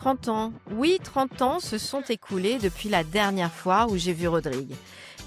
30 ans. Oui, 30 ans se sont écoulés depuis la dernière fois où j'ai vu Rodrigue.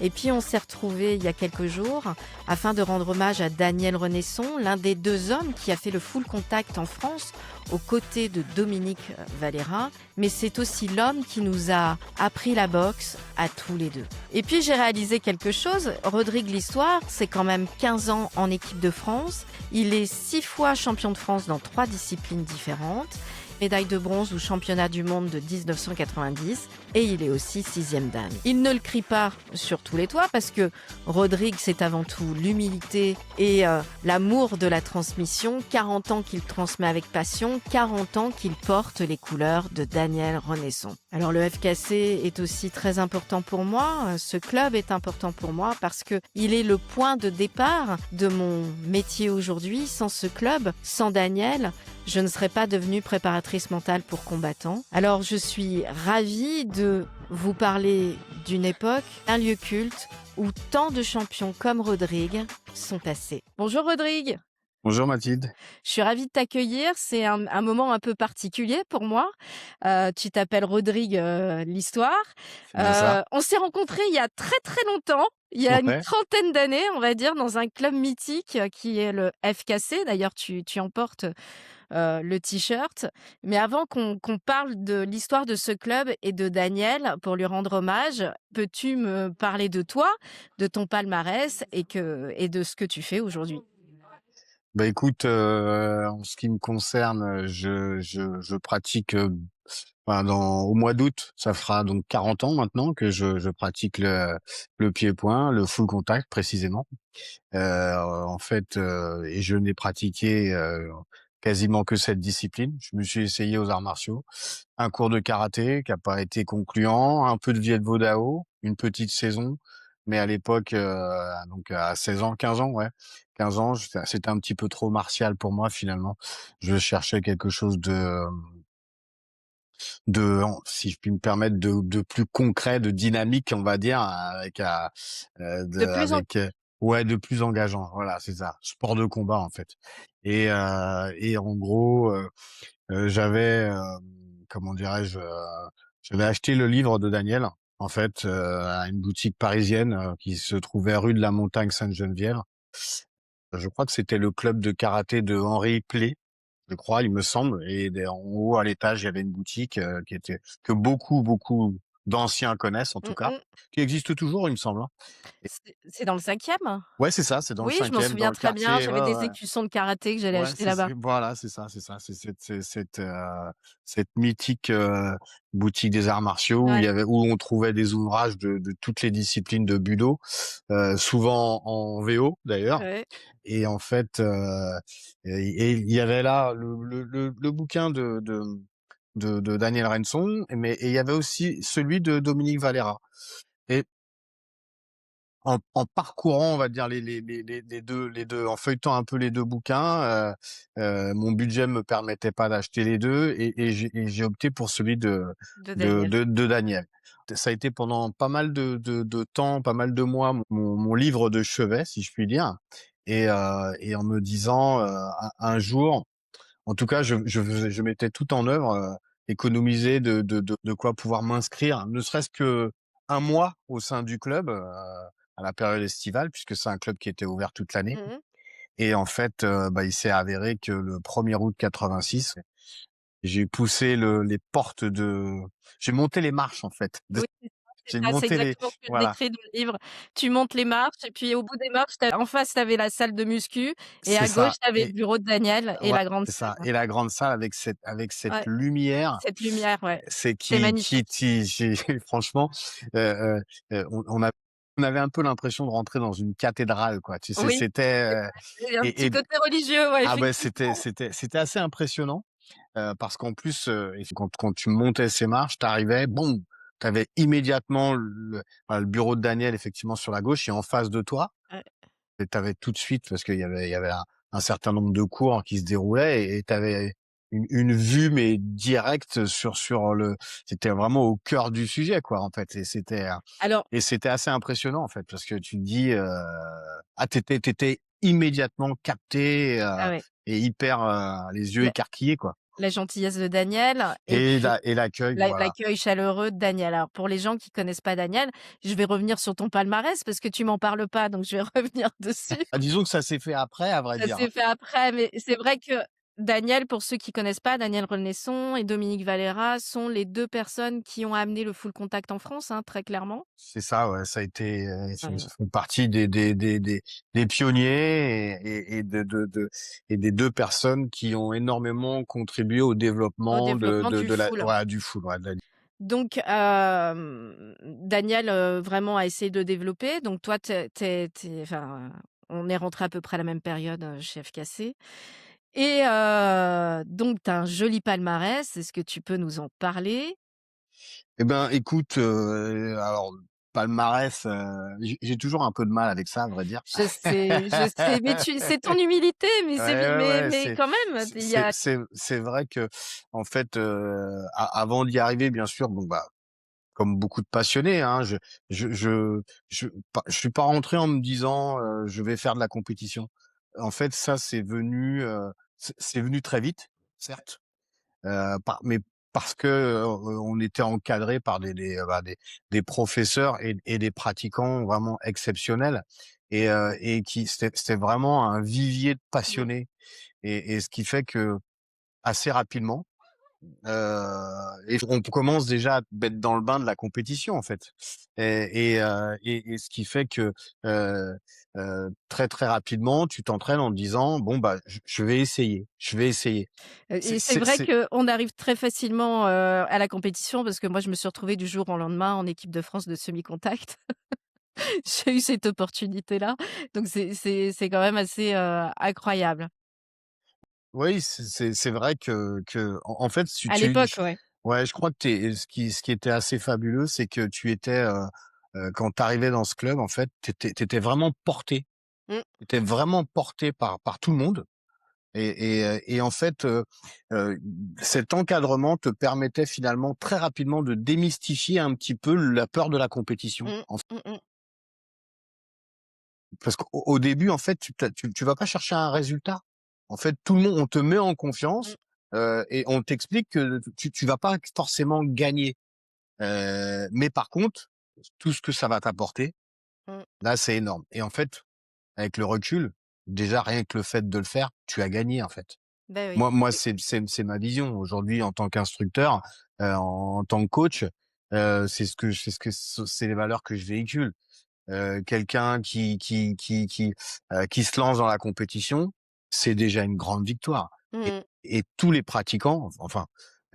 Et puis on s'est retrouvés il y a quelques jours afin de rendre hommage à Daniel Renaisson, l'un des deux hommes qui a fait le full contact en France aux côtés de Dominique Valera. Mais c'est aussi l'homme qui nous a appris la boxe à tous les deux. Et puis j'ai réalisé quelque chose. Rodrigue l'histoire, c'est quand même 15 ans en équipe de France. Il est 6 fois champion de France dans 3 disciplines différentes. Médaille de bronze ou championnat du monde de 1990 et il est aussi 6e dan. Il ne le crie pas sur tous les toits parce que Rodrigue, c'est avant tout l'humilité et l'amour de la transmission. 40 ans qu'il transmet avec passion, 40 ans qu'il porte les couleurs de Daniel Renaisson. Alors le FKC est aussi très important pour moi, ce club est important pour moi parce que il est le point de départ de mon métier aujourd'hui. Sans ce club, sans Daniel, je ne serais pas devenue préparatrice mentale pour combattants. Alors je suis ravie de vous parler d'une époque, un lieu culte où tant de champions comme Rodrigue sont passés. Bonjour Rodrigue. Bonjour Mathilde. Je suis ravie de t'accueillir, c'est un moment un peu particulier pour moi. Tu t'appelles Rodrigue l'histoire. C'est bien ça. On s'est rencontrés il y a très très longtemps, il y a une Ouais. trentaine d'années, on va dire, dans un club mythique qui est le FKC. D'ailleurs, tu en portes le t-shirt. Mais avant qu'on parle de l'histoire de ce club et de Daniel, pour lui rendre hommage, peux-tu me parler de toi, de ton palmarès et de ce que tu fais aujourd'hui? Bah écoute, en ce qui me concerne, je pratique au mois d'août, ça fera donc 40 ans maintenant que je pratique le pied-point, le full contact précisément. En fait, et je n'ai pratiqué quasiment que cette discipline. Je me suis essayé aux arts martiaux, un cours de karaté qui a pas été concluant, un peu de Viet Vo Dao, une petite saison, mais à l'époque, donc à 16 ans, 15 ans, ouais, 15 ans, c'était un petit peu trop martial pour moi finalement. Je cherchais quelque chose si je puis me permettre, de plus concret, de dynamique, on va dire, De plus en ouais, de plus engageant. Voilà, c'est ça. Sport de combat en fait. Et en gros, j'avais, comment dirais-je, j'avais acheté le livre de Daniel en fait à une boutique parisienne qui se trouvait rue de la Montagne Sainte-Geneviève. Je crois que c'était le club de karaté de Henri Plé, je crois, il me semble. Et en haut, à l'étage, il y avait une boutique que beaucoup d'anciens connaissent, en tout mmh cas, mh. qui existe toujours, il me semble, hein. Et C'est dans le 5e? ouais, c'est ça, c'est dans le Oui, je m'en 5e, dans souviens le très bien, quartier. j'avais Ouais, des ouais. écussons de karaté que j'allais Ouais, acheter là-bas. voilà, c'est cette mythique boutique des arts martiaux Ouais. où on trouvait des ouvrages de toutes les disciplines de budo, souvent en VO d'ailleurs. Ouais. Et en fait, et il y avait là le bouquin de Daniel Renson, et il y avait aussi celui de Dominique Valera. Et en parcourant, on va dire les deux, en feuilletant un peu les deux bouquins, mon budget me permettait pas d'acheter les deux, et j'ai opté pour celui De Daniel. de Daniel. Ça a été pendant pas mal de temps, pas mal de mois, mon livre de chevet, si je puis dire. Et en me disant un jour, en tout cas, je mettais tout en œuvre, économiser de quoi pouvoir m'inscrire, ne serait-ce que un mois au sein du club à la période estivale, puisque c'est un club qui était ouvert toute l'année. Mmh mh. Et en fait, il s'est avéré que le 1er août 86, j'ai poussé les portes j'ai monté les marches en fait. Oui, c'est J'ai ça, c'est monté les exactement ce que je voilà. décris dans le livre. Tu montes les marches et puis au bout des marches, en face, tu avais la salle de muscu et C'est à gauche, ça. tu avais le Et bureau de Daniel et ouais, la grande c'est salle. ça. Et la grande salle avec cette Ouais, lumière. cette lumière, ouais, C'est c'était magnifique. franchement, euh, on avait un peu l'impression de rentrer dans une cathédrale, quoi. Tu sais, Oui, c'est c'était, vrai, il y a un petit et côté religieux, ouais, ah ben effectivement. c'était assez impressionnant, parce qu'en plus, quand tu montais ces marches, t'arrivais, bon, t'avais immédiatement voilà, le bureau de Daniel effectivement sur la gauche, et en face de toi, Ouais. et t'avais tout de suite, parce il y avait un certain nombre de cours qui se déroulaient, et t'avais une vue mais directe c'était vraiment au cœur du sujet, quoi, en fait. Alors Et c'était assez impressionnant, en fait, parce que tu te dis, t'étais immédiatement capté, ah ouais. et hyper, les yeux Mais écarquillés, quoi. la gentillesse de Daniel et et puis l'accueil, voilà. l'accueil chaleureux de Daniel. Alors pour les gens qui connaissent pas Daniel, je vais revenir sur ton palmarès parce que tu m'en parles pas, donc je vais revenir dessus. Ah, disons que ça s'est fait après, à vrai Ça dire, hein. s'est fait après, mais c'est vrai que Daniel, pour ceux qui connaissent pas, Daniel Renesson et Dominique Valera sont les 2 personnes qui ont amené le full contact en France, hein, très clairement. C'est ça, ouais, ça a été, Heu, ils font partie des pionniers et des 2 personnes qui ont énormément contribué au au développement développement du de la full. voilà, du full, ouais, de la Donc Daniel, vraiment a essayé de développer. Donc toi, tu enfin, on est rentrés à peu près à la même période, chez FKC et donc tu as un joli palmarès. Est-ce que tu peux nous en parler? eh ben, écoute, alors palmarès, j'ai toujours un peu de mal avec ça, à vrai dire. Je sais, mais tu c'est ton humilité, mais Ouais, c'est ouais, ouais, mais quand même, il y a c'est vrai que, en fait, avant d'y arriver, bien sûr, bon, bah, comme beaucoup de passionnés, hein, je je je suis pas rentré en me disant, «Je vais faire de la compétition». En fait, ça, c'est venu, c'est venu très vite, certes, mais parce que, on était encadré par des professeurs et des pratiquants vraiment exceptionnels et qui c'était vraiment un vivier de mmh, passionnés et ce qui fait que assez rapidement, et on commence déjà à te mettre dans le bain de la compétition, en fait. Et ce qui fait que, heu très, très rapidement, tu t'entraînes en te disant: «Bon, bah, je vais essayer, je vais essayer». et c'est vrai qu'on arrive très facilement, à la compétition parce que moi, je me suis retrouvée du jour au lendemain en équipe de France de semi-contact. J'ai eu cette opportunité-là, donc c'est quand même assez, incroyable. Oui, c'est vrai que en fait, À l'époque, ouais. ouais, je crois que ce qui était assez fabuleux, c'est que tu étais, quand tu arrivais dans ce club, en fait, tu étais vraiment porté. Mmh, Tu étais vraiment porté par tout le monde et en fait, cet encadrement te permettait finalement très rapidement de démystifier un petit peu la peur de la compétition. mmh, mmh mh. Parce qu'au début, en fait, tu vas pas chercher un résultat. En fait, tout le monde on te met en Mmh, confiance, et on t'explique que tu vas pas forcément gagner. Mais par contre, tout ce que ça va t'apporter, mmh. là, c'est énorme et en fait, avec le recul, déjà rien que le fait de le faire, tu as gagné, en fait. Bah, oui. Moi, c'est ma vision. Aujourd'hui, en tant qu'instructeur, en tant que coach, c'est les valeurs que je véhicule. Quelqu'un qui se lance dans la compétition, c'est déjà une grande victoire Mmh et mh. tous les pratiquants, enfin,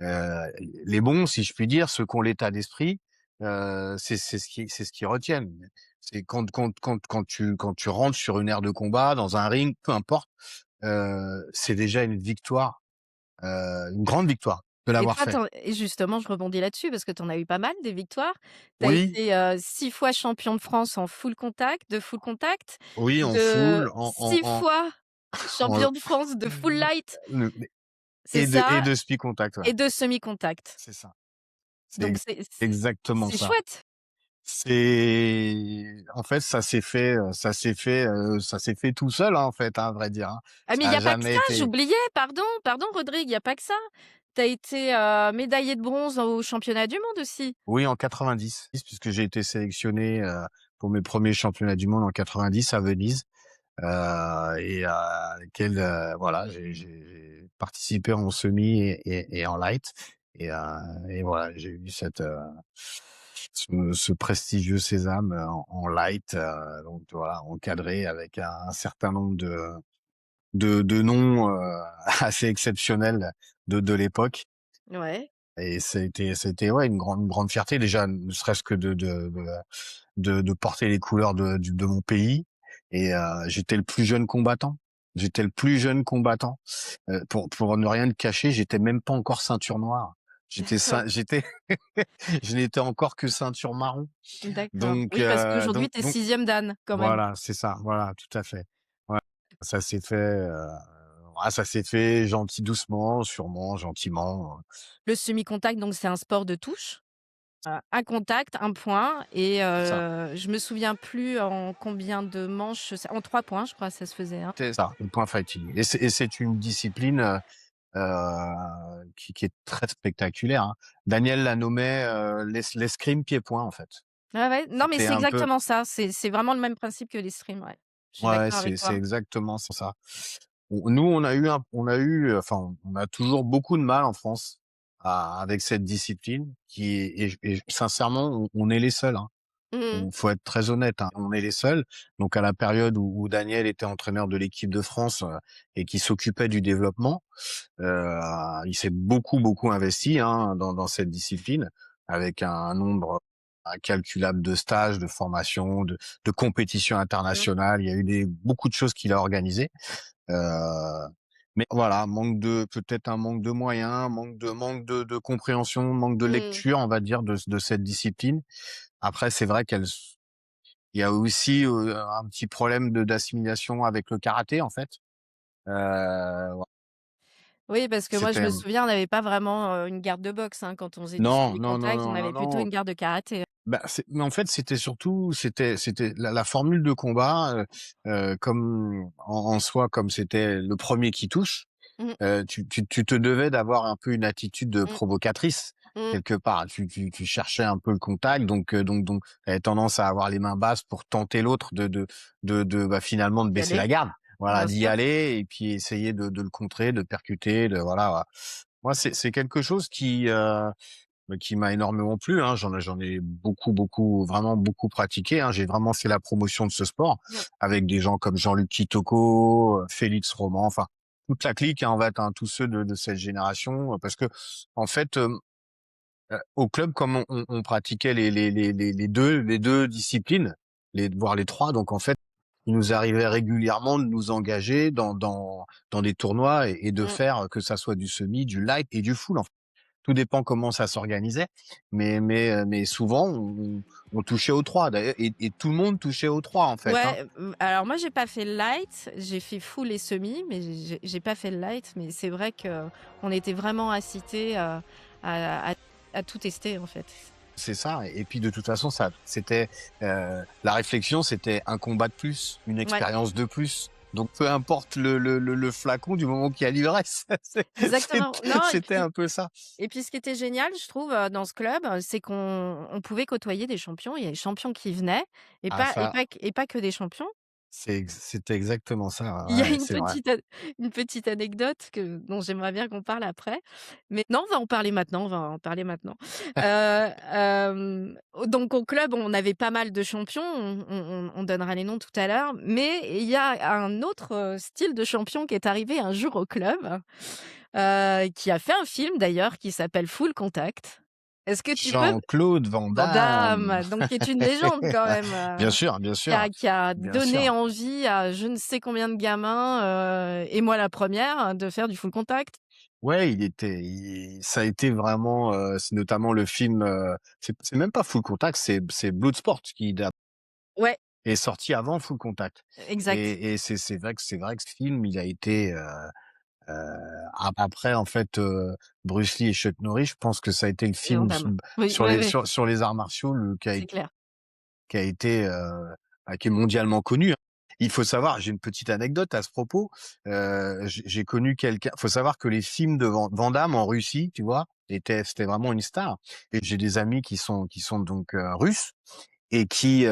heu, les bons, si je puis dire, ceux qui ont l'état d'esprit, c'est ce qu'ils retiennent. C'est quand tu rentres sur une aire de combat, dans un ring, peu importe, c'est déjà une victoire, une grande victoire de Et l'avoir toi, fait. et justement, je rebondis là-dessus parce que tu en as eu pas mal des victoires. Tu as Oui, été, 6 fois champion de France en full contact, oui, en de full, 6 fois en champion de France de full light, le c'est et ça? de spi contact, ouais. Et de semi-contact. C'est ça. C'est Donc exactement c'est ça. chouette. En fait, ça s'est fait tout seul, hein, en fait, hein, à vrai dire, hein. Ah mais il Ça y a a pas que jamais ça, été j'oubliais, pardon Rodrigue, il y a pas que ça. Tu as été, médaillé de bronze aux championnats du monde aussi? oui, en 90, puisque j'ai été sélectionné, pour mes premiers championnats du monde en 90 à Venise, et à lesquels, voilà, j'ai participé en semi et en light et voilà, j'ai eu ce prestigieux sésame en light, donc voilà, encadré avec un certain nombre de noms, assez exceptionnels de l'époque Ouais. et ça a été ouais une grande fierté déjà, ne serait-ce que de porter les couleurs de mon pays et j'étais le plus jeune combattant. J'étais le plus jeune combattant. Pour ne rien te cacher, j'étais même pas encore ceinture noire. J'étais je n'étais encore que ceinture marron. D'accord. Donc Oui, parce heu, qu'aujourd'hui donc tu es donc 6e dan quand même. voilà, c'est ça, voilà, tout à fait. Ouais, ça s'est fait, ça s'est fait gentil doucement, sûrement, gentiment, Le semi-contact, donc c'est un sport de touche, un contact, un point et c'est ça. je me souviens plus en combien de manches, en 3 points je crois ça se faisait, hein? C'est ça, le point fighting et c'est une discipline, qui est très spectaculaire, hein. Daniel l'a nommé, l'escrime pied-point, en fait. Ouais, ouais. Non, mais C'était c'est un peu exactement ça. C'est vraiment le même principe que les streams, ouais. Je suis ouais, d'accord avec c'est toi. exactement ça. Nous, on a eu, enfin, on a toujours beaucoup de mal en France avec cette discipline et sincèrement, on est les seuls, hein. Mmh Faut être très honnête, hein, on est les seuls. Donc à la période où Daniel était entraîneur de l'équipe de France, et qui s'occupait du développement, il s'est beaucoup investi, hein, dans cette discipline, avec un nombre incalculable de stages, de formations, de compétitions mh. internationales. Il y a eu beaucoup de choses qu'il a organisées. Euh, mais voilà, peut-être un manque de moyens, manque de compréhension, manque de Mmh. lecture, on va dire, de cette discipline. Après, c'est vrai il y a aussi un petit problème d'assimilation avec le karaté, en fait. Ouais, Oui, parce que moi, je c'était me souviens, on n'avait pas vraiment, une garde de boxe, hein, quand on faisait du non, full non, non, contact, on non, non, avait plutôt non. une garde de karaté. Bah, mais en fait, c'était surtout, c'était la formule de combat, comme en soi, comme c'était le premier qui touche. Mmh, Tu te devais d'avoir un peu une attitude de mmh, provocatrice mmh. quelque part. Tu cherchais un peu le contact, donc tu avais tendance à avoir les mains basses pour tenter l'autre bah, finalement de Y baisser aller, la garde. Voilà, bien d'y sûr. aller et puis essayer de le contrer, de le percuter, voilà. Moi, c'est quelque chose qui m'a énormément plu, hein. J'en ai beaucoup, vraiment beaucoup pratiqué, hein. J'ai vraiment fait la promotion de ce sport Mmh. avec des gens comme Jean-Luc Kitoko, Félix Roman, enfin toute la clique, hein, en fait, hein, tous ceux de cette génération, parce que en fait, au club, comme on pratiquait les deux disciplines, voire les trois, donc en fait, il nous arrivait régulièrement de nous engager dans des tournois et de Mmh. faire que ça soit du semi, du light et du full. Tout dépend comment ça s'organisait, mais souvent on touchait aux 3 d'ailleurs et tout le monde touchait aux 3 en fait, hein. Ouais, alors moi, j'ai pas fait le light, j'ai fait full et semi, mais j'ai pas fait le light, mais c'est vrai qu'on était vraiment incités, à à tout tester, en fait. C'est ça et puis de toute façon ça c'était, la réflexion c'était un combat de plus, une Ouais, expérience de plus. Donc peu importe le flacon du moment qu'il y a l'ivresse. exactement. Non C'était un peu ça. et puis ce qui était génial, je trouve, dans ce club, c'est qu'on pouvait côtoyer des champions. Il y a des champions qui venaient et Ah ça, pas que des champions. c'était exactement Il y ça, a ouais, c'est vrai. une petite anecdote dont j'aimerais bien qu'on parle après. Mais non, on va en parler maintenant, on va en parler maintenant. Donc au club, on avait pas mal de champions, on donnera les noms tout à l'heure, mais il y a un autre, style de champion qui est arrivé un jour au club, qui a fait un film d'ailleurs qui s'appelle Full Contact. Est-ce que tu peux Jean-Claude Van Van Damme. Damme, donc qui est une légende quand même, Bien qui a sûr, bien donné sûr. envie à je ne sais combien de gamins, et moi la première, de faire du full contact. Ouais, ça a été vraiment, c'est notamment le film, c'est même pas Full Contact, c'est Bloodsport Ouais, est sorti avant Full Contact exact. et c'est vrai que ce film, il a été, après en fait, Bruce Lee et Chuck Norris, je pense que ça a été le Et Van film Damme. Oui, sur ouais, les ouais, sur les arts martiaux c'est clair. qui a été, qui est mondialement connu, hein. Il faut savoir, j'ai une petite anecdote à ce propos. J'ai connu quelqu'un. Faut savoir que les films de Van Damme en Russie, tu vois, c'était vraiment une star. Et j'ai des amis qui sont donc russes et qui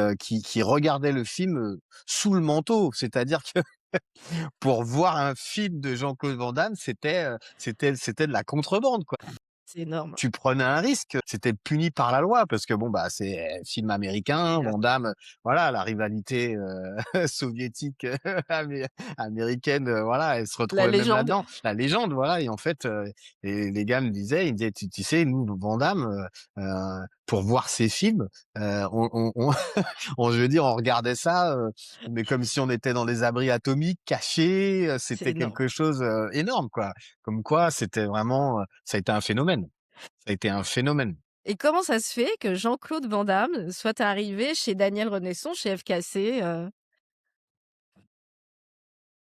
regardaient le film sous le manteau. C'est-à-dire que pour voir un film de Jean-Claude Van Damme, c'était de la contrebande, quoi. C'est énorme. Tu prenais un risque, c'était puni par la loi parce que bon bah c'est film américain, Bien Van sûr. Damme, voilà la rivalité soviétique américaine, voilà, elle se La retrouvait même légende. là-dedans, la légende, voilà et en fait les gars me disaient, ils me disaient tu sais nous Van Damme pour voir ces films, je veux dire on regardait ça mais comme si on était dans des abris atomiques cachés, C'est c'était énorme. quelque chose énorme quoi. Comme quoi c'était vraiment ça a été un phénomène. Ça a été un phénomène. Et comment ça se fait que Jean-Claude Van Damme soit arrivé chez Daniel Renesson, chez FKC,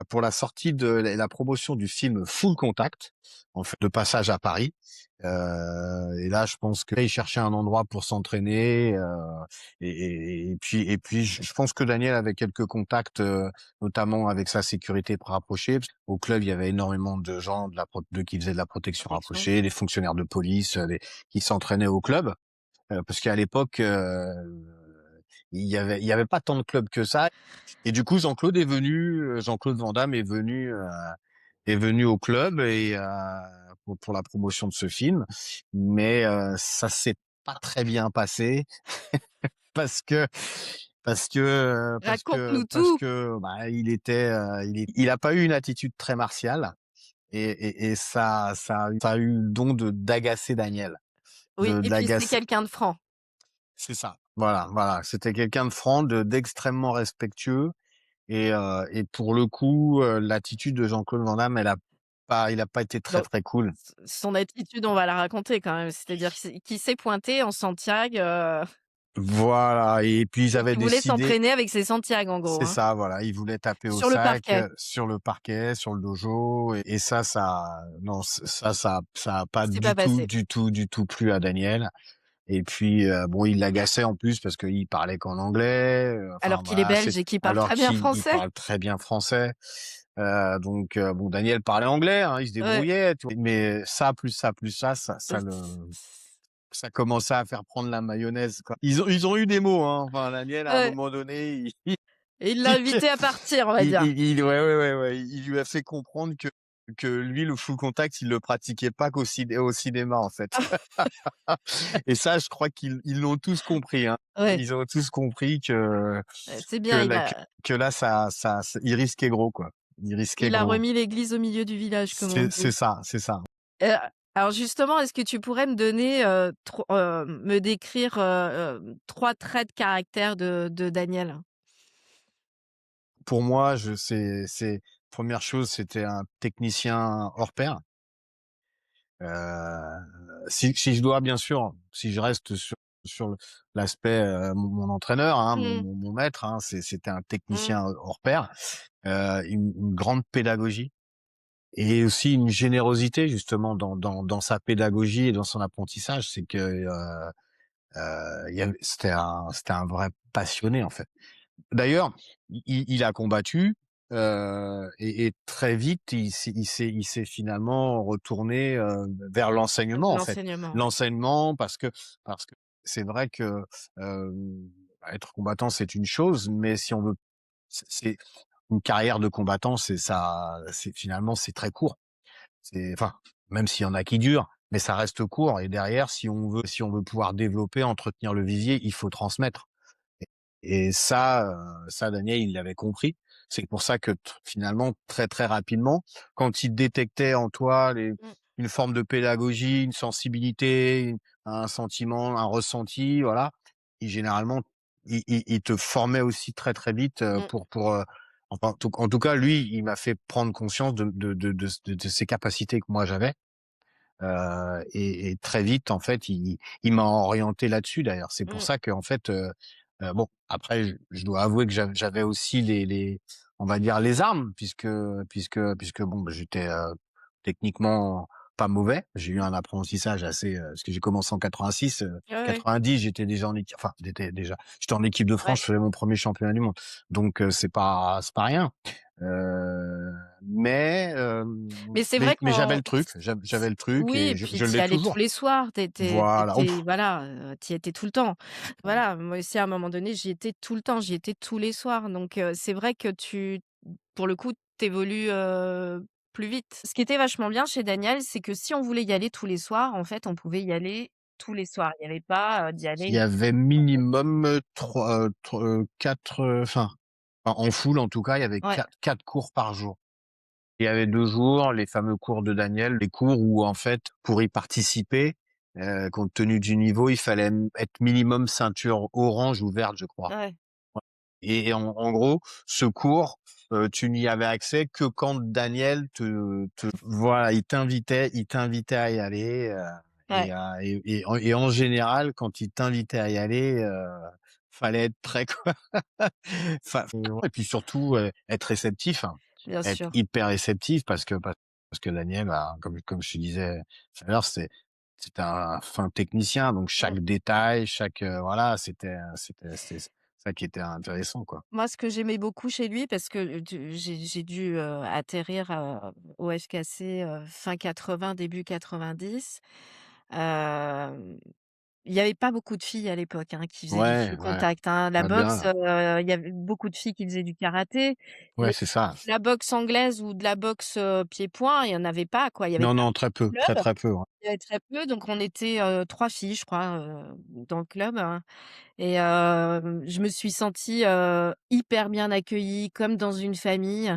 pour la sortie de la promotion du film Full Contact, en fait, de passage à Paris. Et là, je pense qu'il cherchait un endroit pour s'entraîner. Et puis, je pense que Daniel avait quelques contacts, notamment avec sa sécurité rapprochée. Au club, il y avait énormément de gens qui faisaient de la protection Protection. rapprochée, des fonctionnaires de police, qui s'entraînaient au club. Parce qu'à l'époque, il y avait pas tant de clubs que ça. Et du coup, Jean-Claude Van Damme est venu au club et pour la promotion de ce film, mais ça s'est pas très bien passé parce que parce que parce que Raconte-nous parce tout. que bah, il a pas eu une attitude très martiale et ça a eu le don de d'agacer Daniel, Oui, de et puis c'est d'agacer. quelqu'un de franc. C'est ça. Voilà, voilà. C'était quelqu'un de franc, d'extrêmement respectueux. Et pour le coup, l'attitude de Jean-Claude Van Damme, il a pas été très Donc très cool. son attitude, on va la raconter quand même. C'est-à-dire qu'il s'est pointé en Santiago, Voilà. Et puis ils et avaient qu'il voulait décidé, s'entraîner avec ses Santiago en gros, c'est hein, ça, voilà, ils voulaient taper au sur le sac, parquet. sur le parquet, sur le dojo, et ça, non, ça a pas C'est pas du tout, passé. du tout, du tout plu à Daniel. Et puis bon, il l'agaçait en plus parce qu'il parlait qu'en anglais. Enfin Alors qu'il est voilà, c'est belge et qu'il parle alors très bien qu'il français. parle très bien français. Donc bon, Daniel parlait anglais, hein, il se Ouais. débrouillait, mais ça plus ça plus ça, ça commençait à faire prendre la mayonnaise, quoi. Ils ont eu des mots, hein. Enfin, Daniel, à un Ouais, moment donné, et il l'a invité à partir, on va dire. ouais, ouais, ouais, ouais, il lui a fait comprendre que lui, le full contact, il le pratiquait pas au cinéma, en fait. Et ça, je crois qu'ils l'ont tous compris, hein. Ouais, Ils ont tous compris c'est que bien, là, que là, il risquait gros, quoi. Il risquait il a gros. remis l'église au milieu du village, comme on C'est dit. ça, c'est ça. Heu, alors justement, est-ce que tu pourrais me donner, me décrire, 3 traits de caractère de Daniel? Pour moi, première chose, c'était un technicien hors pair. Si je dois, bien sûr, si je reste sur l'aspect, mon entraîneur, hein, mon, Mmh, mon, mon maître, hein, c'était un mmh, technicien hors pair, une grande pédagogie et aussi une générosité justement dans sa pédagogie et dans son apprentissage. C'est que c'était un vrai passionné en fait. D'ailleurs, il a combattu, et très vite, il s'est finalement retourné, vers l'enseignement, en fait. l'enseignement, ouais. L'enseignement parce que c'est vrai que, être combattant, c'est une chose, mais si on veut c'est une carrière de combattant, c'est très court. Enfin, même s'il y en a qui durent, mais ça reste court et derrière, si on veut pouvoir développer, entretenir le vivier, il faut transmettre. Et ça, Daniel, il l'avait compris. C'est pour ça que finalement, très très rapidement, quand il détectait en toi Mmh, une forme de pédagogie, une sensibilité, un sentiment, un ressenti, voilà, généralement, il te formait aussi très très vite, mmh, enfin, en tout cas, lui, il m'a fait prendre conscience de ces capacités que moi j'avais. Et très vite, en fait, il m'a orienté là-dessus d'ailleurs. C'est pour mmh. ça qu'en fait, bon, après, je dois avouer que j'avais aussi on va dire les armes, puisque bon, bah, j'étais techniquement pas mauvais. J'ai eu un apprentissage assez, parce que j'ai commencé en 86, Ouais, ouais, 90, j'étais en équipe de France, ouais. je faisais mon premier championnat du monde. Donc c'est pas rien. Mais Mais c'est mais vrai mais j'avais qu'on le truc, j'avais le truc oui, et et je puis tu y l'ai allais toujours. tous les soirs, Voilà. Ouf. voilà, tu y étais tout le temps. Voilà, moi aussi à un moment donné, j'y étais tout le temps, j'y étais tous les soirs, donc c'est vrai que pour le coup, tu évolues, plus vite. Ce qui était vachement bien chez Daniel, c'est que si on voulait y aller tous les soirs, en fait, on pouvait y aller tous les soirs. Il y avait pas, d'y aller Il y une avait minimum 3, 4, enfin, en full en tout cas, il y avait ouais, quatre cours par jour. Il y avait 2 jours, les fameux cours de Daniel, les cours où en fait, pour y participer, compte tenu du niveau, il fallait être minimum ceinture orange ou verte, je crois. ouais, Et en gros, ce cours, tu n'y avais accès que quand Daniel voilà, il t'invitait à y aller, ouais. et en général, quand il t'invitait à y aller, fallait être prêt, quoi. Et puis surtout, être réceptif, hein. bien être sûr. hyper réceptif parce que Daniel, bah, comme je te disais tout à l'heure, c'était un fin technicien, donc Mmh. chaque détail, voilà, c'était ça qui était intéressant, quoi. Moi, ce que j'aimais beaucoup chez lui parce que, j'ai dû, atterrir, au FKC, fin 80, début 90. Hem, il y avait pas beaucoup de filles à l'époque, hein, qui faisaient du Ouais, full ouais, contact, hein. La bah, boxe, bien, il y avait beaucoup de filles qui faisaient du karaté, ouais, mais c'est ça. la boxe anglaise ou de la boxe, pied-point, il y en avait pas, quoi. Il y avait Non, pas non, très peu, de très, club. très peu, ouais. Il y avait très peu, donc on était, 3 filles, je crois, dans le club, hein. Et je me suis sentie, hyper bien accueillie, comme dans une famille.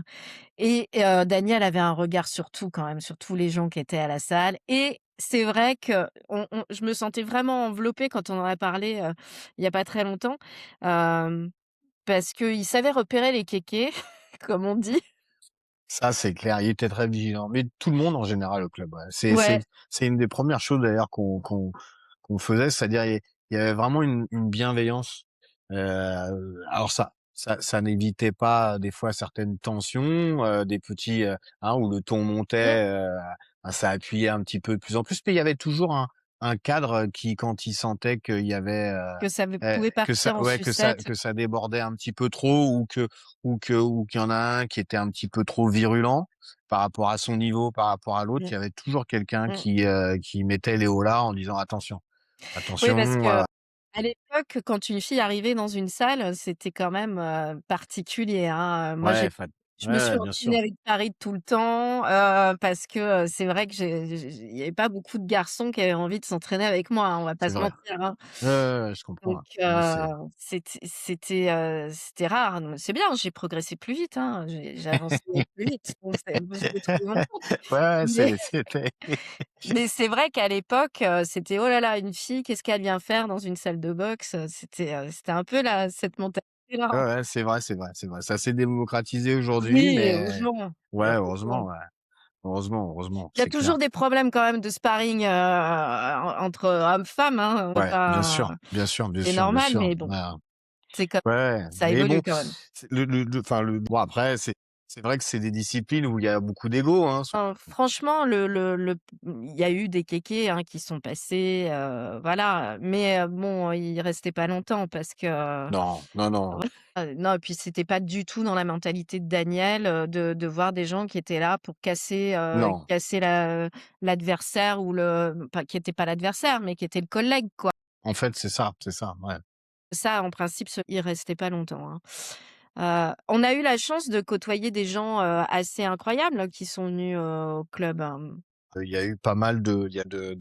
Et Daniel avait un regard sur tout quand même, sur tous les gens qui étaient à la salle. Et c'est vrai que je me sentais vraiment enveloppée quand on en a parlé, il y a pas très longtemps, hem, parce qu'il savait repérer les kékés, comme on dit. Ça, c'est clair, il était très vigilant, mais tout le monde en général au club, ouais. Ouais, C'est une des premières choses d'ailleurs qu'on faisait, c'est-à-dire il y avait vraiment une bienveillance. Alors ça n'évitait pas des fois certaines tensions, des petits, hein, où le ton mmh, montait, ça appuyait un petit peu de plus en plus, mais il y avait toujours un cadre qui, quand il sentait qu'il y avait, que ça pouvait que partir ça en ouais, sucette. que ça débordait un petit peu trop ou qu'il y en a un qui était un petit peu trop virulent par rapport à son niveau, par rapport à l'autre, Mmh, il y avait toujours quelqu'un mmh. qui mettait les holà en disant: Oui, parce attention, que à l'époque, quand une fille arrivait dans une salle, c'était quand même, particulier, hein. Moi, ouais, fa je me suis ouais, bien sûr, entraînée avec Paris tout le temps, parce que, c'est vrai que il y avait pas beaucoup de garçons qui avaient envie de s'entraîner avec moi, hein, on va pas c'est se vrai. mentir, hein. Ouais, je comprends, Donc ouais. Ouais, c'est c'était rare. Donc c'est bien, j'ai progressé plus vite, hein, j'ai avancé plus vite, donc j'ai trouvé mon compte. ouais, Mais c'était mais c'est vrai qu'à l'époque, c'était: «Oh là là, une fille, qu'est-ce qu'elle vient faire dans une salle de boxe?» C'était un peu cette mentalité-là, ouais, hein. ouais, c'est vrai, c'est vrai, c'est vrai. Ça s'est démocratisé aujourd'hui, Oui, mais heureusement, ouais, heureusement. heureusement, ouais. Heureusement, Il y a c'est clair. toujours des problèmes quand même de sparring, entre hommes-femmes, hein, on va Ouais, bien pas sûr, bien sûr, bien c'est sûr, bien normal, sûr. mais bon, Ouais, c'est comme ouais, ça mais évolue bon, quand même. enfin bon après c'est vrai que c'est des disciplines où il y a beaucoup d'ego, hein. Franchement, il y a eu des kékés, hein, qui sont passés, voilà, mais bon, ils restaient pas longtemps parce que Non, non, non, non et puis c'était pas du tout dans la mentalité de Daniel, de voir des gens qui étaient là pour non. casser l'adversaire ou pas qui était pas l'adversaire, mais qui était le collègue, quoi. En fait, c'est ça, ouais. Ça, en principe, ils restaient pas longtemps, hein. On a eu la chance de côtoyer des gens, assez incroyables qui sont venus, au club, hein. Il y a eu pas mal de il y a de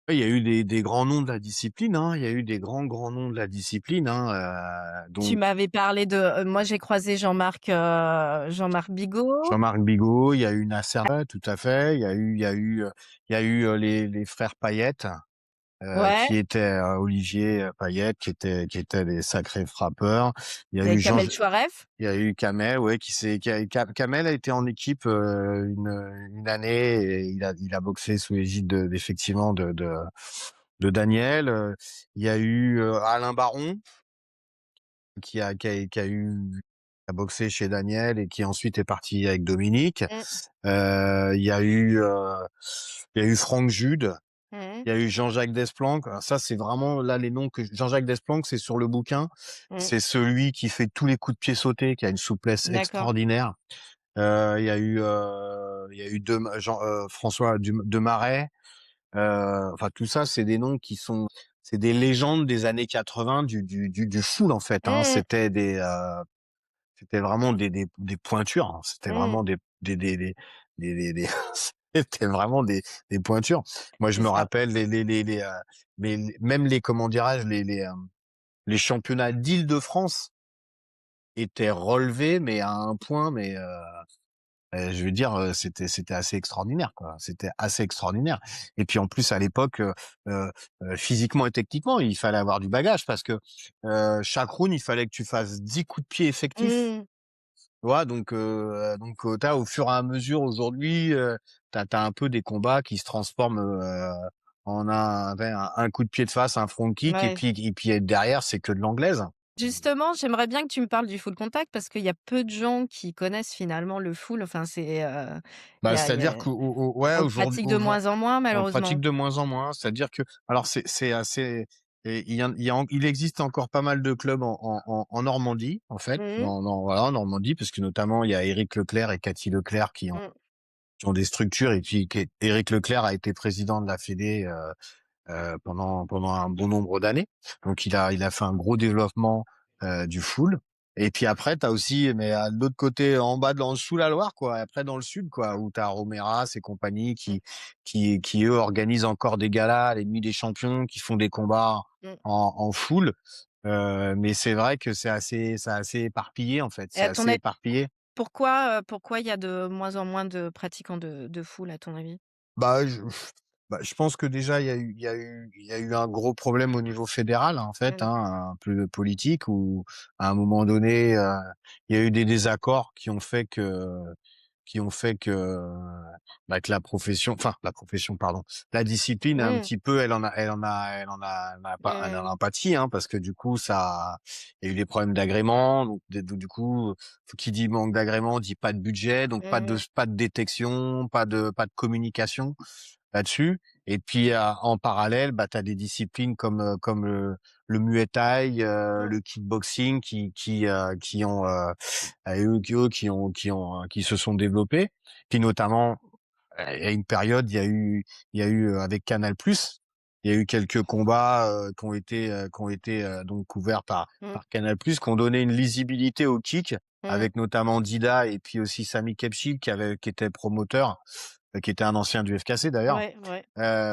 ouais, il y a eu des grands noms de la discipline, hein. Il y a eu des grands noms de la discipline, hein, Tu donc m'avais parlé de moi j'ai croisé Jean-Marc Bigot. Jean-Marc Bigot, il y a eu Nasser, ouais, tout à fait. Il y a eu, les frères Payette, Ouais, qui étaient, Olivier, Payette, qui étaient des sacrés frappeurs. Il y a il y avait eu Kamel Chouaref. il y a eu Kamel, ouais, Kamel a été en équipe, une année et il a boxé sous l'égide effectivement de Daniel. Il y a eu, Alain Baron qui a boxé chez Daniel et qui ensuite est parti avec Dominique. Mmh. Il y a eu, il y a eu Franck Jude, Mmh. il y a eu Jean-Jacques Desplanques. Alors ça, c'est vraiment là les noms que Jean-Jacques Desplanques, c'est sur le bouquin. Mmh. C'est celui qui fait tous les coups de pied sautés, qui a une souplesse D'accord. extraordinaire. Il y a eu François Demarais. Enfin tout ça, c'est des noms qui sont, c'est des légendes des années 80 du foot en fait, hein. Mmh mh. C'était vraiment des pointures, hein. C'était Mmh. vraiment des c'était vraiment des pointures. Moi, je C'est me ça. rappelle même les, comment dirais-je, les championnats d'Île-de-France étaient relevés, mais à un point, je veux dire, c'était assez extraordinaire, quoi. C'était assez extraordinaire. Et puis en plus à l'époque, heu physiquement et techniquement, il fallait avoir du bagage parce que, chaque round, il fallait que tu fasses 10 coups de pied effectifs. Mmh. Tu vois? Tu au fur et à mesure aujourd'hui, tu as un peu des combats qui se transforment, en un coup de pied de face, un front kick Ouais. et puis derrière, c'est que de l'anglaise. Justement, j'aimerais bien que tu me parles du full contact parce qu'il y a peu de gens qui connaissent finalement le full. Enfin, il y Bah, a il y c'est-à-dire a qu'au ouais, on le pratique de aujourd moins en moins on le pratique malheureusement. de moins en moins. C'est-à-dire que alors c'est assez et il existe encore pas mal de clubs en Normandie, en fait, Mmh. voilà, en Normandie, parce que notamment il y a Éric Leclerc et Cathy Leclerc Mmh. qui ont des structures et puis Éric Leclerc a été président de la fédé, pendant un bon nombre d'années. Donc il a fait un gros développement du full. Et puis après, t'as aussi, mais à l'autre côté, en bas, sous la Loire, quoi. Après, dans le sud, quoi, où t'as Romeras et compagnie Mmh. qui eux organisent encore des galas, les nuits des champions, qui font des combats Mmh. en full. Mais c'est vrai que c'est assez éparpillé, en fait. Et C'est à ton assez avis, éparpillé. pourquoi il y a de moins en moins de pratiquants de full à ton avis? Bah, je pense que déjà il y a eu un gros problème au niveau fédéral en fait, Mmh. hein, un peu politique où à un moment donné, il y a eu des désaccords qui ont fait bah, que la profession pardon, la discipline un Mmh. petit peu elle en Mmh. a pâti, hein, parce que du coup il y a eu des problèmes d'agrément donc du coup, qui dit manque d'agrément dit pas de budget donc Mmh. pas de détection, pas de communication là-dessus. Et puis en parallèle, bah, tu as des disciplines comme le Muay Thai, Mmh. le kickboxing qui ont eux, qui se sont développés. Puis notamment à une période, il y a eu avec Canal+, il y a eu quelques combats qui ont été donc couverts Mmh. par Canal+, qui ont donné une lisibilité au kick, Mmh. avec notamment Dida et puis aussi Sami Khedira qui était promoteur, qui était un ancien du FKC d'ailleurs. Ouais, ouais.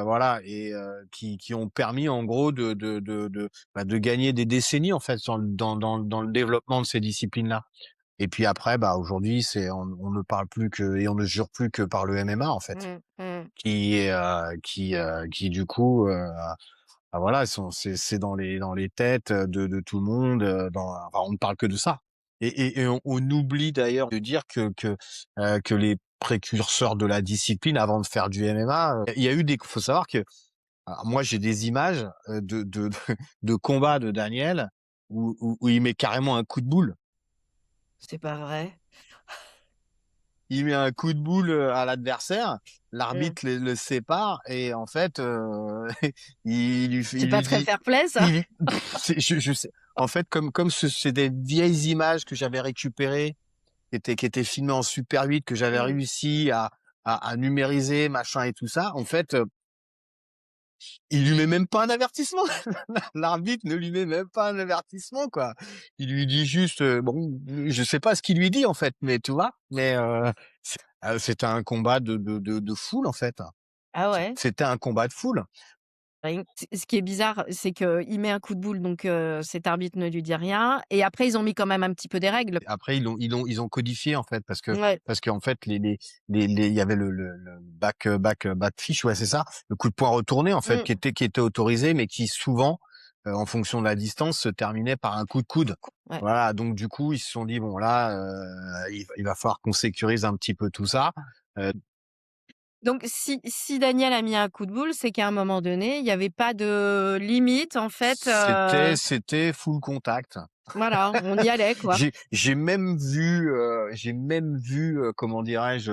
Voilà et qui ont permis en gros de gagner des décennies en fait dans le développement de ces disciplines-là. Et puis après, bah aujourd'hui, on ne parle plus que et on ne jure plus que par le MMA en fait, Mmh. Mmh. qui du coup, bah voilà, c'est dans les têtes de tout le monde. Enfin, on ne parle que de ça. Et on oublie d'ailleurs de dire que les précurseurs de la discipline avant de faire du MMA, il y a eu des. Faut savoir que alors moi j'ai des images de combats de Daniel où il met carrément un coup de boule. C'est pas vrai? Il met un coup de boule à l'adversaire, Mmh. l'arbitre le sépare et en fait, C'est il pas lui très dit, fair-play ça? je sais, en fait, comme c'est des vieilles images que j'avais récupérées, qui étaient filmées en Super 8, que j'avais Mmh. réussi à numériser, machin et tout ça, en fait, il lui met même pas un avertissement. L'arbitre ne lui met même pas un avertissement, quoi. Il lui dit juste, bon, je sais pas ce qu'il lui dit en fait, mais tu vois, mais c'était un combat de foule en fait. Ah ouais? C'était un combat de foule. Bah, ce qui est bizarre, c'est qu'il met un coup de boule, donc cet arbitre ne lui dit rien et après ils ont mis quand même un petit peu des règles. Après ils ont codifié en fait Ouais. parce qu'en fait il y avait le back fish, ouais c'est ça, le coup de poing retourné en fait Mmh. qui était autorisé mais qui souvent en fonction de la distance se terminait par un coup de coude. Ouais. Voilà, donc du coup ils se sont dit bon là il va falloir qu'on sécurise un petit peu tout ça. Euh, Donc si Daniel a mis un coup de boule, c'est qu'à un moment donné, il y avait pas de limite en fait, C'était full contact. voilà, on y allait quoi. J'ai même vu, comment dirais-je,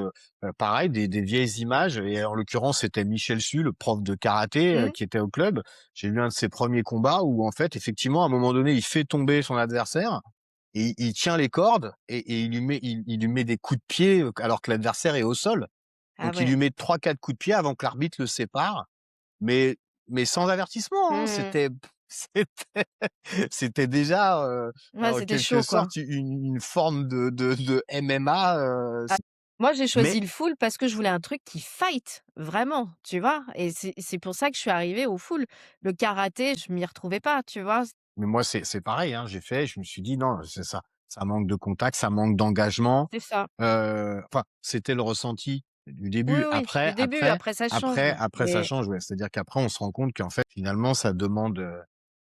pareil des vieilles images et en l'occurrence c'était Michel Su, le prof de karaté Mmh. qui était au club. J'ai vu un de ses premiers combats où en fait effectivement à un moment donné il fait tomber son adversaire et il tient les cordes et il lui met des coups de pied alors que l'adversaire est au sol. Ah Donc il lui ouais. met trois quatre coups de pied avant que l'arbitre le sépare, mais sans avertissement, hein. Mmh. C'était c'était déjà, Ouais, en c'était quelque chaud quoi. sorte une forme de MMA, Ah, moi j'ai choisi mais le full parce que je voulais un truc qui fight, vraiment, tu vois? Et c'est pour ça que je suis arrivée au full. Le karaté, je m'y retrouvais pas, tu vois? moi c'est pareil, hein, je me suis dit: «Non, c'est ça, ça manque de contact, ça manque d'engagement». C'est ça. Enfin, c'était le ressenti du Oui, début. oui, du début, après ça change. Après ça Mais change, ouais. C'est-à-dire qu'après on se rend compte qu'en fait, finalement, ça demande,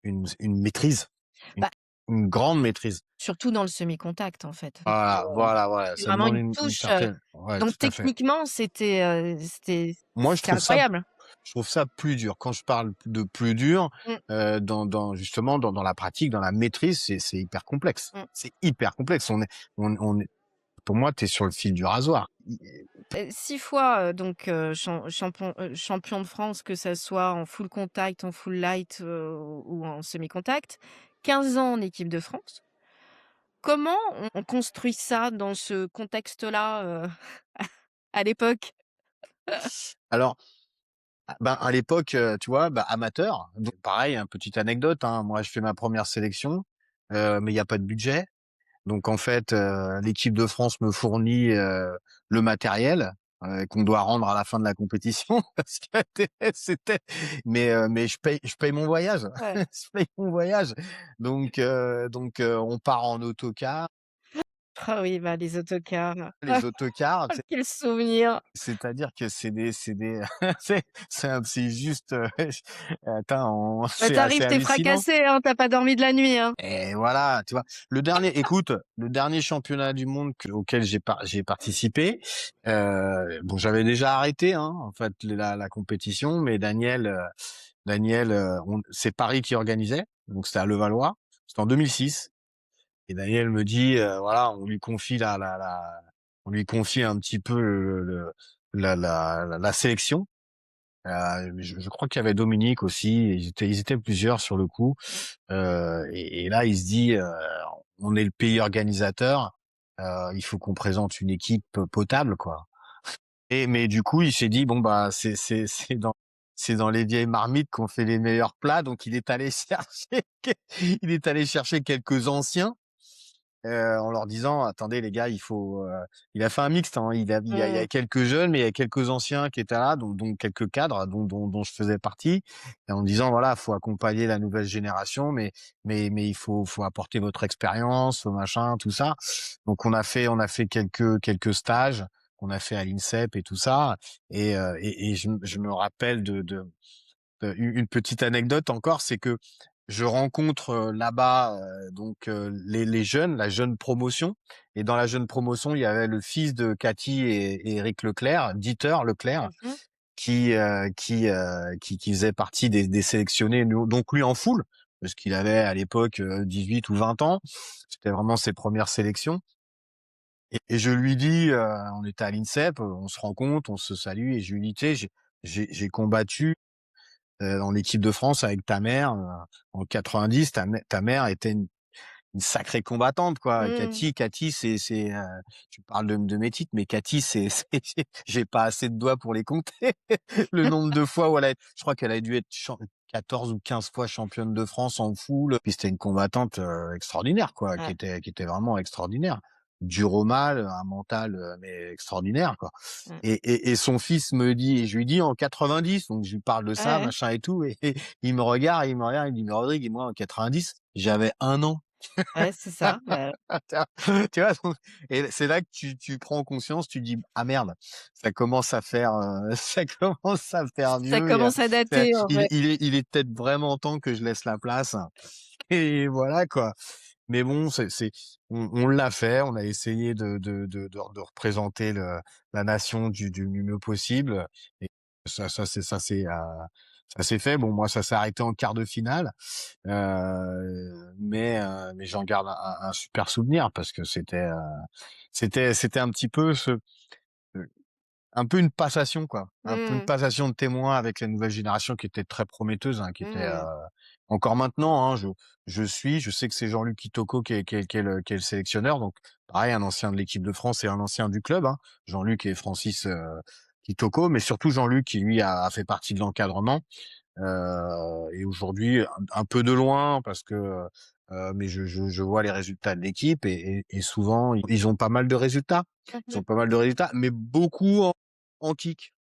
une maîtrise, une bah, une grande maîtrise. surtout dans le semi-contact en fait. Voilà, C'est ça vraiment demande une une touche, certaine ouais, donc tout à fait. techniquement Moi, je c'était trouve ça incroyable. je trouve ça plus dur. Quand je parle de plus dur, Mmh, justement dans la pratique, dans la maîtrise, c'est hyper complexe. mmh. C'est hyper complexe. On est, pour moi, tu es sur le fil du rasoir. 6 fois, donc champion de France, que ça soit en full contact, en full light, ou en semi-contact. 15 ans en équipe de France. Comment on construit ça dans ce contexte-là, à l'époque? Alors, ben, à l'époque, tu vois, bah, amateur. Donc pareil, hein, petite anecdote, hein, moi je fais ma première sélection, mais il y a pas de budget. Donc en fait, l'équipe de France me fournit le matériel qu'on doit rendre à la fin de la compétition parce que c'était, mais je paye mon voyage, Ouais. je paye mon voyage. Donc on part en autocar, Ah oui, bah, les autocars. les autocars. Ah, quel souvenir! C'est-à-dire que c'est des c'est juste, attends, Bah, tu c'est arrives, tu hallucinant. fracassé, hein, tu pas dormi de la nuit, hein? Et voilà, tu vois? Écoute, le dernier championnat du monde auquel j'ai participé, bon, j'avais déjà arrêté, hein, en fait, la compétition, mais Daniel, c'est Paris qui organisait, donc c'était à Levallois. C'était en 2006 et Daniel me dit, voilà, on lui confie un petit peu la sélection. Je crois qu'il y avait Dominique aussi, ils étaient plusieurs sur le coup. Et là, il se dit, on est le pays organisateur, il faut qu'on présente une équipe potable, quoi. Mais du coup, il s'est dit, bon bah, c'est dans les vieilles marmites qu'on fait les meilleurs plats, donc il est allé chercher quelques anciens en leur disant: «Attendez les gars, il a fait un mixte, hein. Il y a Mmh. quelques jeunes, mais il y a quelques anciens qui étaient là, dont quelques cadres dont je faisais partie et en disant: «Voilà, faut accompagner la nouvelle génération, mais il faut apporter votre expérience, machin, tout ça». Donc on a fait quelques stages qu'on a fait à l'INSEP et tout ça et je me rappelle une petite anecdote encore, c'est que je rencontre là-bas donc les jeunes, la jeune promotion. Et dans la jeune promotion, il y avait le fils de Cathy et Éric Leclerc, Dieter Leclerc, Mmh. qui faisait partie des sélectionnés. Donc lui en foule, parce qu'il avait à l'époque 18 ou 20 ans. C'était vraiment ses premières sélections. Et je lui dis, on était à l'INSEP, on se rencontre, on se salue, et je lui dis, tu sais, j'ai combattu en équipe de France avec ta mère en 90. Ta mère était une sacrée combattante, quoi. Mmh. Cathy, tu parles de mes titres, mais Cathy, j'ai pas assez de doigts pour les compter. Le nombre de fois où je crois qu'elle a dû être 14 ou 15 fois championne de France en foule. Puis c'était une combattante extraordinaire, quoi, Ouais. qui était vraiment extraordinaire. Dur au mal, un mental mais extraordinaire, quoi. Mmh. Et son fils me dit, et je lui dis en 90, donc je lui parle de ça, Ouais, machin et tout, et il me regarde, il me dit, mais Rodrigue, et moi en 90, j'avais 1 an. ouais, c'est ça, bah, Tu vois, et c'est là que tu prends conscience, tu dis: «Ah merde, ça commence à faire, ça commence à faire ça vieux et commence à c'est dater, en il fait. il est il est peut-être vraiment temps que je laisse la place». Et voilà, quoi. Mais bon, on l'a fait, on a essayé de représenter la nation du mieux possible et ça s'est fait. Bon, moi, ça s'est arrêté en quart de finale. Mais j'en garde un super souvenir parce que c'était un petit peu un peu une passation, quoi. Un peu une Mmh. passation de témoin avec la nouvelle génération qui était très prometteuse, hein, qui était Mmh. encore maintenant, hein, je sais que c'est Jean-Luc Kitoko qui est le sélectionneur, donc pareil, un ancien de l'équipe de France et un ancien du club, hein, Jean-Luc et Francis Kitoko, mais surtout Jean-Luc qui lui a fait partie de l'encadrement. Et aujourd'hui, un peu de loin parce que, mais je vois les résultats de l'équipe et souvent ils ont pas mal de résultats. Mmh Ils mh. ont pas mal de résultats, mais beaucoup en kick,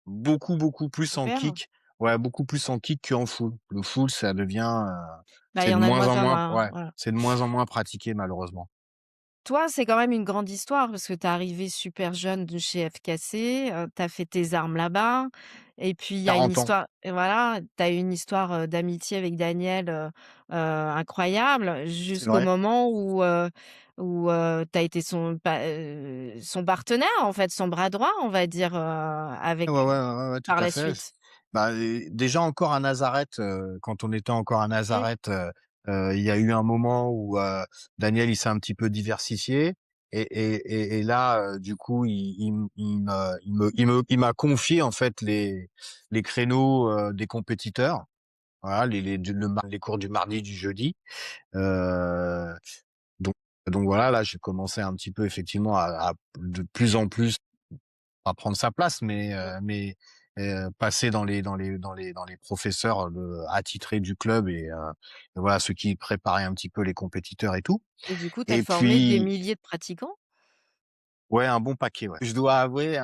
beaucoup plus en Super. kick. Ouais, beaucoup plus en kick qu'en full. Le full, ça devient, Bah, il c'est y de en a de moins moins en en moins, moins, ouais, voilà. c'est de moins en moins pratiqué malheureusement. Toi, c'est quand même une grande histoire parce que tu es arrivé super jeune de chez FKC, tu as fait tes armes là-bas et puis il y a une 40 ans, histoire et voilà, tu as une histoire, d'amitié avec Daniel, incroyable c'est jusqu'au vrai. moment où tu as été son partenaire, en fait, son bras droit, on va dire, Ouais, avec ouais, ouais, ouais, tout par à la fait. suite. Bah, déjà encore à Nazareth, quand on était encore à Mmh. Nazareth, il y a eu un moment où, Daniel, il s'est un petit peu diversifié et là, du coup, il m'a confié, en fait, les créneaux, des compétiteurs. Voilà, les cours du mardi, du jeudi. Heu, donc donc voilà, là, j'ai commencé un petit peu effectivement à de plus en plus à prendre sa place, passer dans les professeurs attitrés du club et voilà, ceux qui préparaient un petit peu les compétiteurs et tout. Et du coup, tu as Et formé des puis milliers de pratiquants? ouais, un bon paquet, ouais. Je dois avouer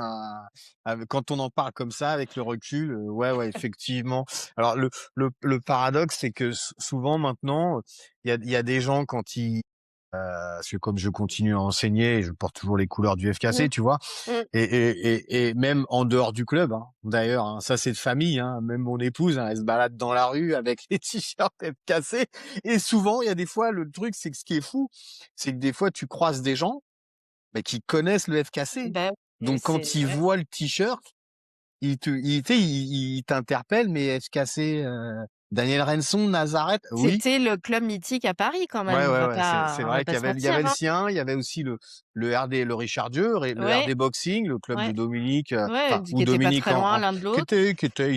quand on en parle comme ça avec le recul, ouais, ouais, effectivement. Alors le paradoxe, c'est que souvent maintenant, il y a des gens quand ils parce que comme je continue à enseigner, je porte toujours les couleurs du Mmh. FKC, tu vois? Mmh. Et même en dehors du club, hein, d'ailleurs, hein, ça c'est de famille, hein, même mon épouse, hein, elle se balade dans la rue avec les t-shirts FKC et souvent, il y a des fois, le truc, c'est que ce qui est fou, c'est que des fois, tu croises des gens, mais qui connaissent le FKC. Bah, et Donc quand c'est ils ouais. voient le t-shirt, tu sais, ils t'interpellent, mais FKC, Daniel Renson, Nazareth, oui. C'était le club mythique à Paris quand Ouais, même, ouais, ouais, c'est on va vrai pas se il y avait mentir, le hein? sien, il y avait aussi le RD, le Richardieu, le Ouais, RD Boxing, le club de ouais, Dominique, ouais, enfin, d qui où étaient pas Dominique très loin l'un de l'autre. qui était,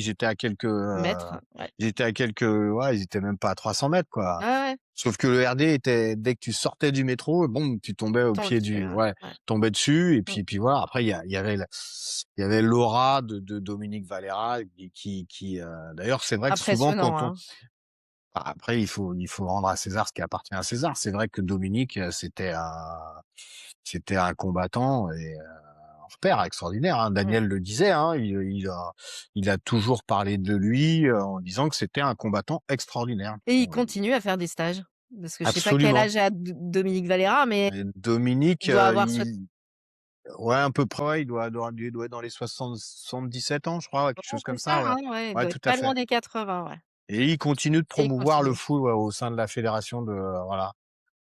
Maître, ouais. ils étaient à quelques, ouais, ils étaient même pas à 300 mètres, quoi. Ouais, ouais, Sauf que le RD était, dès que tu sortais du métro, bon, tu tombais au tombé pied dessus, du, ouais, ouais. tombais dessus, Mmh. puis voilà. Après, il y avait l'aura de Dominique Valera, d'ailleurs, c'est vrai que souvent, Impressionnant, hein? après, il faut rendre à César ce qui appartient à César. C'est vrai que Dominique, c'était un combattant et un repère extraordinaire, hein. Mmh. Daniel le disait, hein, il a toujours parlé de lui en disant que c'était un combattant extraordinaire. Et il continue à faire des stages? Parce que je sais pas quel Absolument. âge a Dominique Valera, mais Et Dominique, il doit avoir soit ouais, à peu près, ouais, il doit être dans les 77 ans, je crois, ouais, quelque oh chose c'est comme ça, ça, ouais. hein, ouais, il Ouais, doit tout être à pas fait. loin des 80, ouais. Et il continue de Et il promouvoir le continue. foot, ouais, au sein de la fédération de, voilà.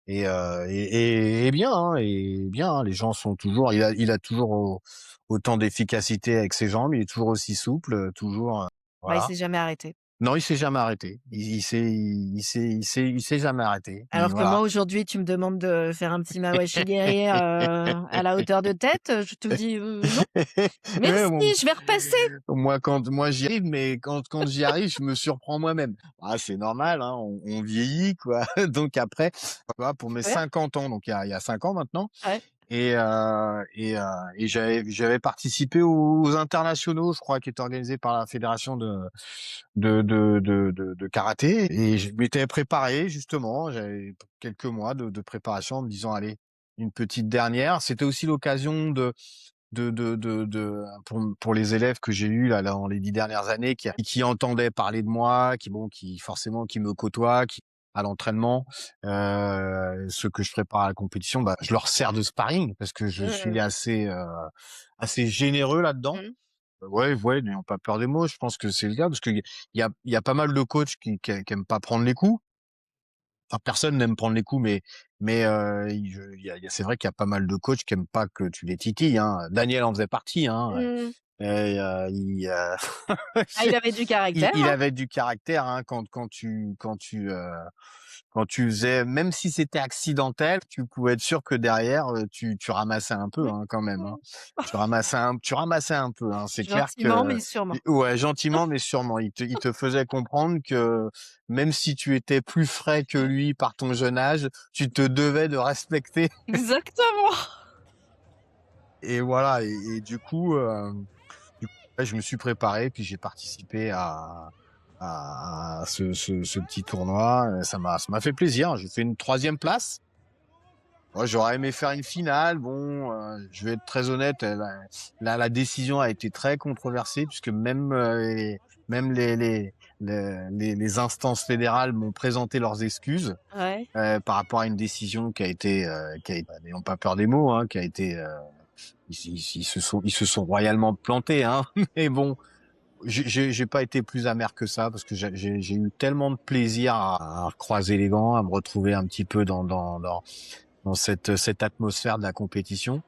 Et bien, hein, les gens sont toujours, il a toujours autant d'efficacité avec ses jambes, il est toujours aussi souple, toujours, Bah, il voilà. s'est jamais arrêté. Non, il s'est jamais arrêté. Il s'est jamais arrêté. Alors que moi, Voilà. aujourd'hui, tu me demandes de faire un petit mawashi guerrier, à la hauteur de tête, je te dis: non, Ouais, merci, bon, je vais repasser». moi j'y arrive, mais quand j'y arrive, je me surprends moi-même. Ah, c'est normal, hein, on vieillit, quoi. Donc après, voilà, pour mes Super, 50 ans, donc il y a 5 ans maintenant. ouais. Et j'avais participé aux internationaux, je crois, qui étaient organisés par la fédération de karaté. Et je m'étais préparé, justement. J'avais quelques mois de préparation en me disant, allez, une petite dernière. C'était aussi l'occasion pour les élèves que j'ai eus là, dans les 10 dernières années, qui entendaient parler de moi, qui forcément, qui me côtoient, à l'entraînement, ceux que je prépare à la compétition, bah, je leur sers de sparring parce que je suis Mmh. assez généreux là-dedans. Mmh. Ouais, ouais, n'ayons pas peur des mots. Je pense que c'est le cas parce qu'il y a pas mal de coachs qui aiment pas prendre les coups. Enfin, personne n'aime prendre les coups, c'est vrai qu'il y a pas mal de coachs qui aiment pas que tu les titilles, hein. Daniel en faisait partie, hein. Mmh. Et, Ah, il avait du caractère, il hein? avait du caractère, hein, quand tu faisais, même si c'était accidentel, tu pouvais être sûr que derrière, tu ramassais un peu, Oui. hein, quand même, hein. Mmh. Tu ramassais un peu, hein. C'est clair Gentiment, que, mais sûrement. ouais, gentiment, mais sûrement. Il te faisait comprendre que même si tu étais plus frais que lui par ton jeune âge, tu te devais de respecter. Exactement. Et voilà. Et du coup, ouais, je me suis préparé, puis j'ai participé à ce petit tournoi. Ça m'a fait plaisir. J'ai fait une troisième place. Ouais, j'aurais aimé faire une finale. Bon, je vais être très honnête, la décision a été très controversée puisque même les instances fédérales m'ont présenté leurs excuses Ouais. par rapport à une décision qui a été, n'ayons pas peur des mots, hein, qui a été, ils se sont royalement plantés, hein. Mais bon, j'ai pas été plus amer que ça parce que j'ai eu tellement de plaisir à croiser les gants, à me retrouver un petit peu dans cette atmosphère de la compétition.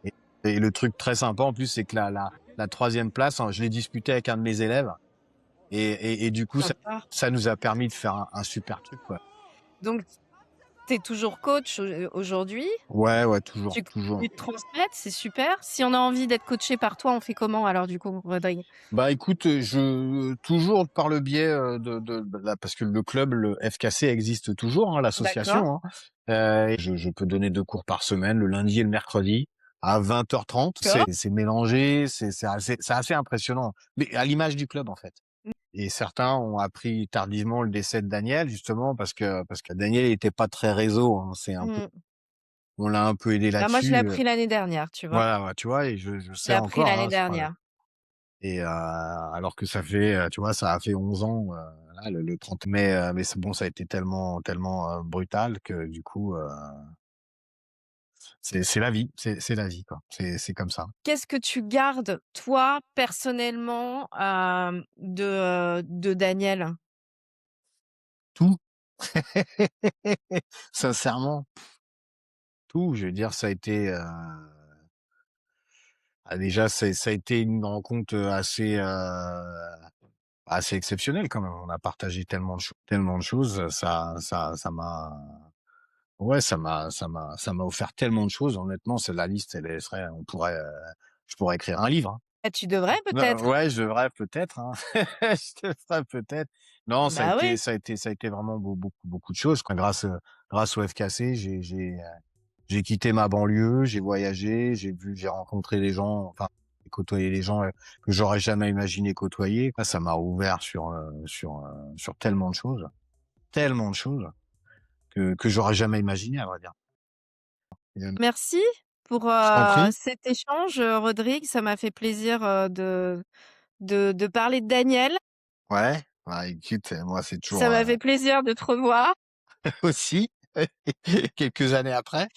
Et, et le truc très sympa en plus, c'est que la troisième place, hein, je l'ai disputé avec un de mes élèves. et du coup, Sympa. ça nous a permis de faire un super truc, quoi. Donc tu es toujours coach aujourd'hui? Ouais, ouais, toujours, Tu toujours. continues de transmettre, c'est super. Si on a envie d'être coaché par toi, on fait comment alors du coup, Rodrigue? Bah, écoute, je toujours par le biais, de la parce que le club, le FKC existe toujours, hein, D'accord. l'association, hein. Et je peux donner 2 cours par semaine, le lundi et le mercredi à 20h30. D'accord. C'est mélangé, c'est assez impressionnant, mais à l'image du club, en fait. Mmh. Et certains ont appris tardivement le décès de Daniel, justement parce que Daniel était pas très réseau, hein. Mmh. On l'a un peu aidé Bah, moi, je l'ai là-dessus, appris l'année dernière, tu vois? voilà, ouais, tu vois? Et je Je sais l'ai appris encore, l'année hein, dernière. et alors que ça fait, tu vois, ça a fait 11 ans, là, le 30 mai, mais c'est bon, ça a été tellement, brutal que du coup, c'est la vie, c'est la vie, quoi. C'est comme ça. Qu'est-ce que tu gardes, toi, personnellement, de Daniel? Tout, sincèrement, tout. Je veux dire, ça a été, déjà, ça a été une rencontre, assez exceptionnelle quand même. On a partagé tellement de choses, ça m'a ouais, ça m'a offert tellement de choses. Honnêtement, c'est la liste, elle serait je pourrais écrire un livre, hein. Ah, tu devrais Non, peut-être? ouais, je devrais peut-être, hein. Je devrais peut-être. Non, Bah oui. ça a été vraiment beaucoup de choses, quoi. Grâce au FKC, j'ai quitté ma banlieue, j'ai voyagé, j'ai rencontré des gens, enfin, côtoyé des gens, que j'aurais jamais imaginé côtoyer. Ça m'a ouvert sur tellement de choses que j'aurais jamais imaginé, à vrai dire. Et Merci pour, je t'en prie. cet échange, Rodrigue. Ça m'a fait plaisir, de parler de Daniel. Ouais, bah, écoute, moi, c'est Ça toujours, m'a fait plaisir de te revoir, aussi, quelques années après.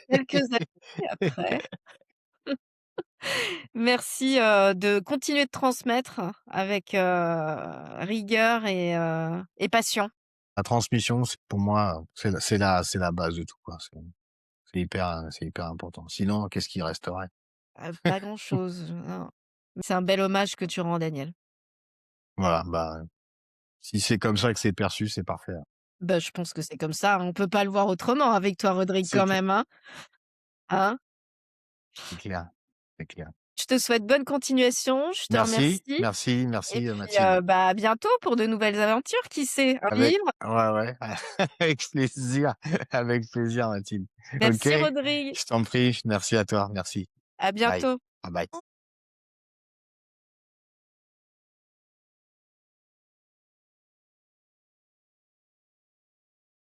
quelques années après. Merci, de continuer de transmettre avec, rigueur et passion. La transmission, c'est pour moi, c'est la base de tout, quoi. C'est hyper important. Sinon, qu'est-ce qui resterait? Pas grand-chose, non. C'est un bel hommage que tu rends à Daniel. Voilà, bah, si c'est comme ça que c'est perçu, c'est parfait, hein. Bah, je pense que c'est comme ça, hein. On peut pas le voir autrement avec toi, Rodrigue, C'est quand cl même, hein? Hein? c'est clair, c'est clair. Je te souhaite bonne continuation, je te Merci, remercie merci, et merci, puis, Mathilde. bah, à bientôt pour de nouvelles aventures, qui sait? Un Avec livre? ouais, ouais, avec plaisir, Mathilde. OK? Merci Rodrigue, Je t'en prie, merci à toi, merci. à Bye. bientôt. Bye bye.